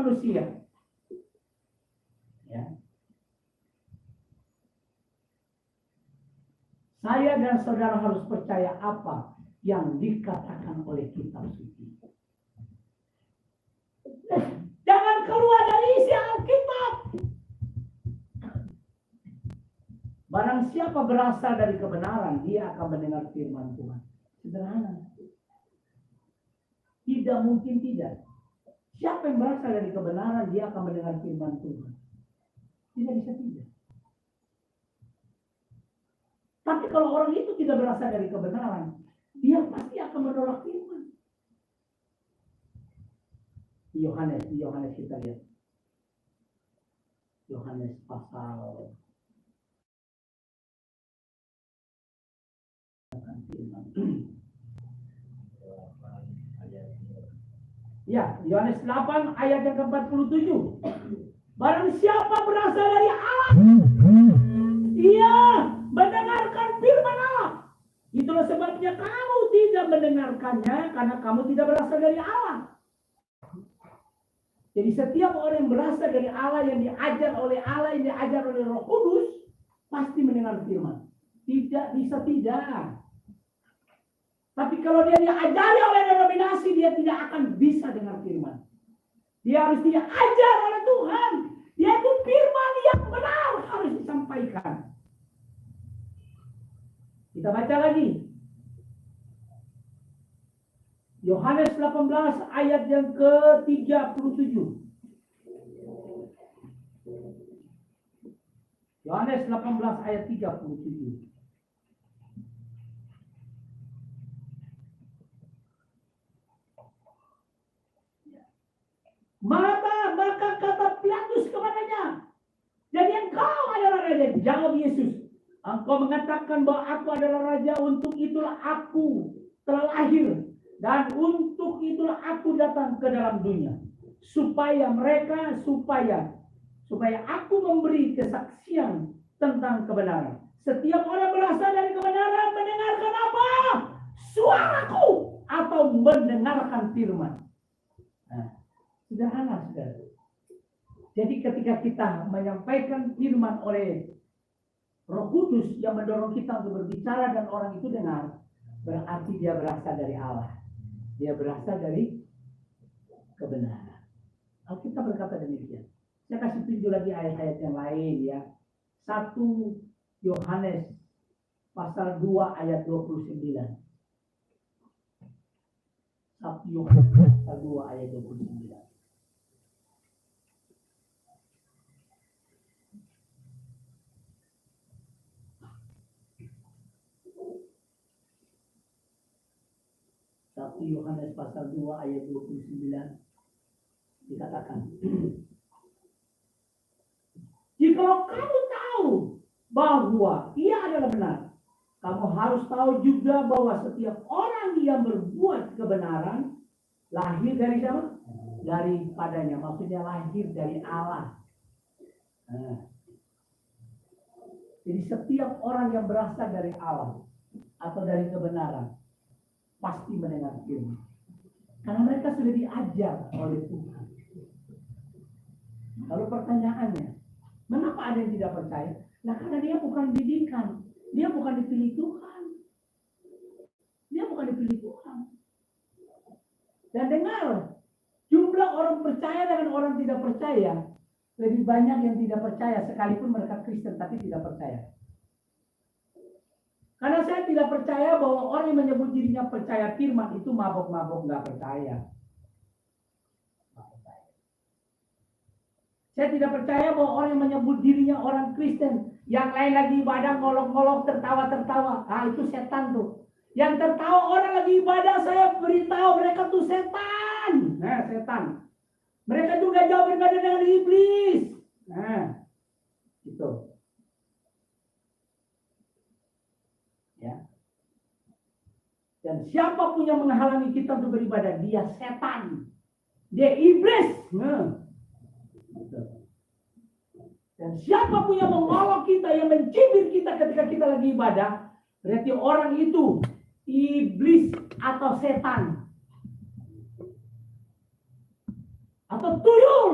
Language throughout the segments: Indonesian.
manusia. Ya. Saya dan saudara harus percaya apa yang dikatakan oleh kitab suci. Jangan keluar dari isi Alkitab. Barang siapa berasal dari kebenaran, dia akan mendengar firman Tuhan. Sederhana. Tidak mungkin tidak. Siapa yang berasal dari kebenaran, dia akan mendengar firman Tuhan. Tidak bisa tidak. Tapi kalau orang itu tidak berasal dari kebenaran, dia pasti akan menolak firman. Di Yohanes kita lihat. Yohanes pasal ya, Yohanes 8 ayat yang ke-47. Barang siapa berasal dari Allah, ia mendengarkan firman Allah. Itulah sebabnya kamu tidak mendengarkannya, karena kamu tidak berasal dari Allah. Jadi setiap orang yang berasal dari Allah, yang diajar oleh Allah, yang diajar oleh Roh Kudus, pasti mendengar firman. Tidak bisa tidak. Tapi kalau dia diajari oleh denominasi, dia tidak akan bisa dengar firman. Dia harus diajar oleh Tuhan. Yaitu firman yang benar harus disampaikan. Kita baca lagi. Yohanes 18 ayat yang ke-37. Yohanes 18 ayat 37. Maka kata Pilatus kepadanya, jadi engkau adalah raja. Jawab Yesus, engkau mengatakan bahwa aku adalah raja, untuk itulah aku telah lahir, dan untuk itulah aku datang ke dalam dunia, supaya aku memberi kesaksian tentang kebenaran. Setiap orang berasal dari kebenaran mendengarkan apa? Suaraku, atau mendengarkan firman. Nah, sederhana, saudara. Jadi ketika kita menyampaikan firman oleh Roh Kudus yang mendorong kita untuk berbicara dan orang itu dengar, berarti dia berasal dari Allah. Dia berasal dari kebenaran. Alkitab berkata demikian. Saya kasih tunjuk lagi ayat-ayat yang lain ya. 1 Yohanes pasal 2 ayat 29. 1 Yohanes pasal 2 ayat 29. Yohanes pasal 2 ayat 29 dikatakan, jikalau kamu tahu bahwa ia adalah benar, kamu harus tahu juga bahwa setiap orang yang berbuat kebenaran lahir dari siapa? Daripadanya, maksudnya lahir dari Allah. Jadi setiap orang yang berasal dari Allah atau dari kebenaran pasti mendengar firman. Karena mereka sudah diajar oleh Tuhan. Lalu pertanyaannya, mengapa ada yang tidak percaya? Nah, karena dia bukan didikan. Dia bukan dipilih Tuhan. Dia bukan dipilih Tuhan. Dan dengar, jumlah orang percaya dengan orang tidak percaya lebih banyak yang tidak percaya, sekalipun mereka Kristen tapi tidak percaya. Karena saya tidak percaya bahwa orang yang menyebut dirinya percaya firman itu mabok-mabok nggak percaya. Saya tidak percaya bahwa orang yang menyebut dirinya orang Kristen, yang lain lagi ibadah ngolok-ngolok, tertawa-tertawa, itu setan tuh. Yang tertawa orang lagi ibadah, saya beritahu mereka tuh setan. Nah, setan. Mereka juga jauh berbeda dengan iblis. Nah, itu. Ya. Dan siapapun yang menghalangi kita untuk beribadah, dia setan. Dia iblis. Nah. Dan siapapun yang mengolok kita, yang mencibir kita ketika kita lagi ibadah, berarti orang itu iblis atau setan. atau tuyul.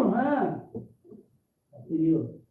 Tuyul.